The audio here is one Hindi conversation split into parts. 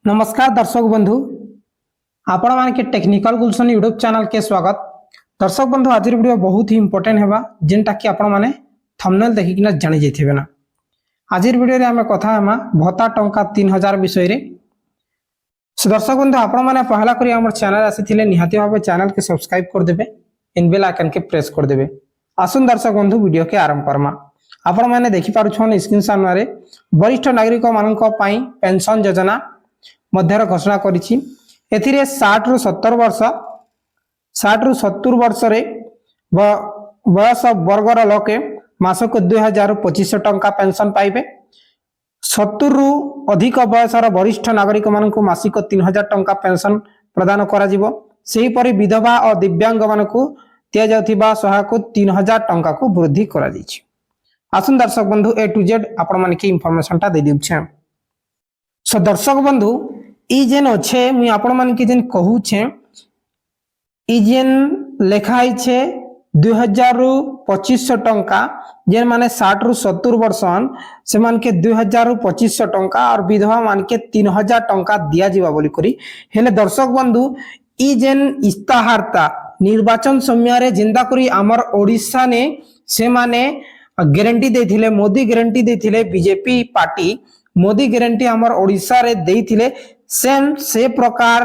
नमस्कार दर्शक बंधु आपण मान के टेक्निकल गुलशन यूट्यूब चैनल के स्वागत। दर्शक बंधु आज वीडियो बहुत ही इंपोर्टेंट हेबा जेनटा कि आपण माने थंबनेल देखि किना जानि जैथिबे ना। आज वीडियो रे हमें कथा हेमा भत्ता टंका 3000 विषय रे। सो दर्शक बंधु आपण माने पहला करी हमर चैनल आसीथिले निहाती भाबे चैनल के सब्सक्राइब कर देबे, इन बेल आइकन के प्रेस कर देबे। आसुन दर्शक बंधु वीडियो के आरंभ करमा। आपण माने देखि पारुछन स्क्रीन सामने रे वरिष्ठ नागरिक मानक पई पेंशन योजना मध्यर घोषणा करिछि। एथिरे 60 रु 70 वर्ष 60 रु 70 वर्ष रे बयस वर्गर लोके मासक 2025 टंका पेंशन पाइबे। 70 रु अधिक बयसर वरिष्ठ नागरिक मानकु मासिक 3000 टंका पेंशन प्रदान करा जिवो। सेही परि विधवा और दिव्यांग मानकु दिया जाउथिबा सहायक 3000 टंका को वृद्धि करा दिछि। आसुन दर्शक बंधु ए टू जेड आपण माने के इंफॉर्मेशन ता दे दिउछे। सो दर्शक बंधु ई जेन अच्छे मुई आपण मान के जेन कहू छे ई जेन लेखाई छे 2000 रु 2500 टंका जेन माने 60 रु 70 वर्षन से मान के 2000 रु 2500 टंका और विधवा मान के 3000 टंका दिया जीवा बोली करी। हेले दर्शक बंधु ई जेन इस्ताहारता निर्वाचन समय रे जिंदा करी हमर ओडिसा ने से माने गारंटी देथिले, मोदी गारंटी देथिले, बीजेपी पार्टी मोदी गारंटी हमर ओडिसा रे देथिले। सेम से प्रकार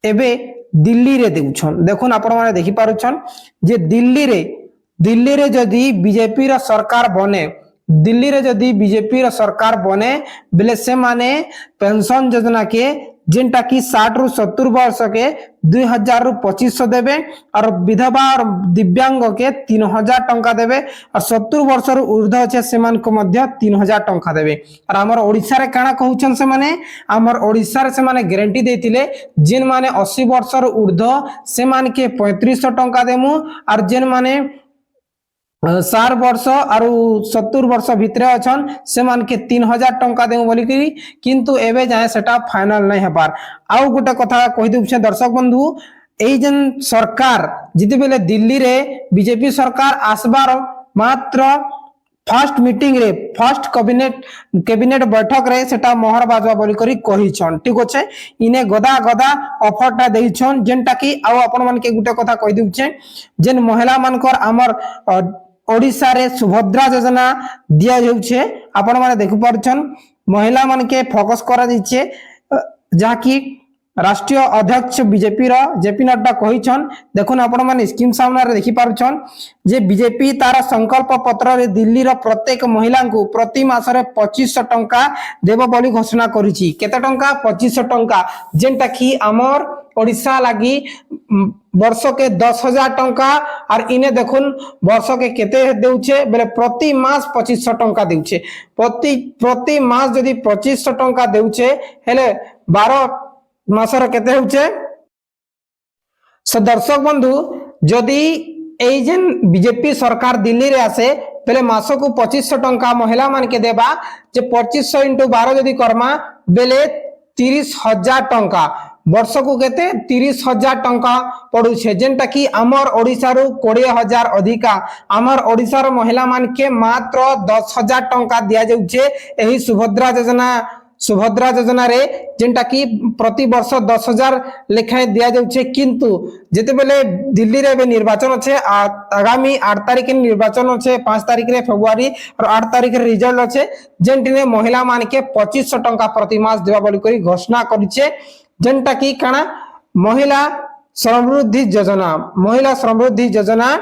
एबे दिल्ली रे देउछन। देखुन आपण माने देखि पारुछन जे दिल्ली रे जदी बीजेपी रा सरकार बने, दिल्ली रे जदी बीजेपी रा सरकार बने बेले से माने पेंशन योजना के जेनटा की 60 रु 70 वर्ष के 2000 रु 2500 देबे और विधवा और दिव्यांग के 3000 टंका देबे और 70 वर्ष रु ऊर्ध्व अछि सेमान को मध्य 3000 टंका देबे। और हमर ओडिसा रे काना कहउछन से माने हमर ओडिसा रे से माने गारंटी देथिले जेन माने 80 वर्ष रु ऊर्ध्व से मान के 3500 टंका देमु और जेन माने 60 वर्ष और 70 वर्ष भितरे अछन से मान के 3000 टंका देउ बोली कि किंतु एबे जाय सेटा फाइनल नै हेबार। आउ गोटे कथा कहि दउ छे दर्शक बंधु एई जन सरकार जिते बेले दिल्ली रे बीजेपी सरकार आसबार मात्र फर्स्ट मीटिंग रे फर्स्ट कैबिनेट बैठक रे सेटा मोहर बाजवा बोली करी कहि छन। ठीक अछि इने गदा गदा ऑफरटा देइ छन जेनटा कि आउ आपण मान के गुटे कथा कहि दउ छे जेन महिला मानकर हमर ओडिसा रे सुभद्रा योजना दिया जाउ छे। आपण माने देखि पारछन महिला मान के फोकस करा दै छे जहा कि राष्ट्रीय अध्यक्ष बीजेपी रो जेपी नड्डा कहि छन। देखुन आपण माने स्कीम सामने रे देखि पारछन जे बीजेपी तार संकल्प पत्र रे दिल्ली रो प्रत्येक महिला को प्रति मास रे 2500 टंका देबो बोली घोषणा करिछि। केते टंका 2500 टंका जेनटा कि हमर ओडिसा लागि वर्ष के 10,000 टंका और इने देखुन वर्ष के केते देउछे बेले प्रति मास 2500 टंका देउछे। प्रति मास जदी 2500 टंका देउछे हेले 12 मासर केते होउछे। सो दर्शक बंधु जदी एई जेन बीजेपी सरकार दिल्ली रे आसे बेले मासो को 2500 टंका महिला मान के देबा जे 2500 * 12 जदी करमा बेले 30,000 टंका वर्ष को केते 30,000 टंका पड़ू छे जेनटा कि हमर ओडिसा रु 20,000 अधिका हमर ओडिसा रो महिला मान के मात्र 10,000 टंका दिया जाउ छे एही सुभद्रा योजना रे जेनटा कि प्रति वर्ष 10,000 लेखाए दिया जाउ छे। किंतु जेते बेले दिल्ली रे बे निर्वाचन अछि आगामी 8 तारिख के निर्वाचन अछि 5 तारिख रे फेब्रुआरी और 8 तारिख रे रिजल्ट अछि जेनटिने महिला मान के 2500 टंका प्रति मास देबा बोली करी घोषणा करिछे जेनटा कि काना महिला समृद्धि योजना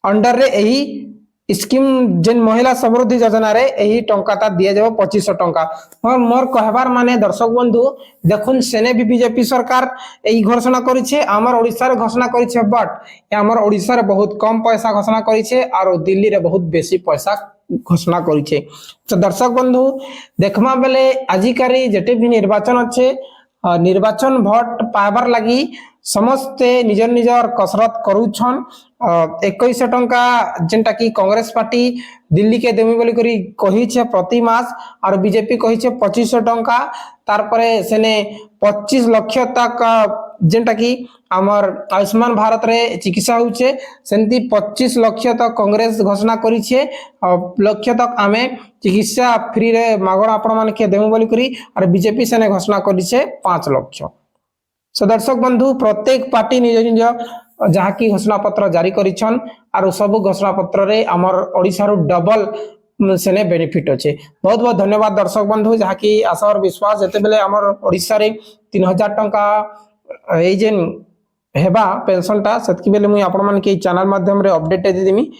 अंडर रे एही स्कीम जेन महिला समृद्धि योजना रे एही टंका ता दिया जाबो 2500 टंका। मोर कहबार माने दर्शक बंधु देखुन सेने भी बीजेपी सरकार एही घोषणा करिछे हमर ओडिसा रे घोषणा करिछे बट हमर ओडिसा रे बहुत कम पैसा घोषणा करिछे और दिल्ली रे बहुत बेसी पैसा घोषणा करिछे। तो दर्शक बंधु देखमा बेले आजिकारी जेते भी निर्वाचन अच्छे निर्वाचन भोट पाइबार लगी समस्ते निजर निजर कसरत करूछन। 2100 टंका जेनटा कि कांग्रेस पार्टी दिल्ली के देमी बोली करी कही छे प्रति मास और बीजेपी कही छे 2500 टंका तार परे सेने 25 लाख तक जेनटा कि आमर आयुष्मान भारत रे चिकित्सा होचे सेंती 25 लाख तक कांग्रेस घोषणा करिछे लक्ष्य तक आमे चिकित्सा फ्री रे मागण आपण माने के देमु बोली करी और बीजेपी सेने घोषणा करिछे 5 लाख। सो दर्शक बंधु प्रत्येक पार्टी निज निज जहाँ की घोषणा पत्र जारी करिछन और सब घोषणा पत्र रे हमर ओडिसा रो डबल सेने बेनिफिट अच्छे। बहुत बहुत धन्यवाद दर्शक बंधु जहाँ की आशा और विश्वास जेते बेले हमर ओडिसा रे 3000 टंका ए जेन हेबा पेंशन टा सेतकी बेले मुई आपण मन के चैनल माध्यम रे अपडेट दे देमी।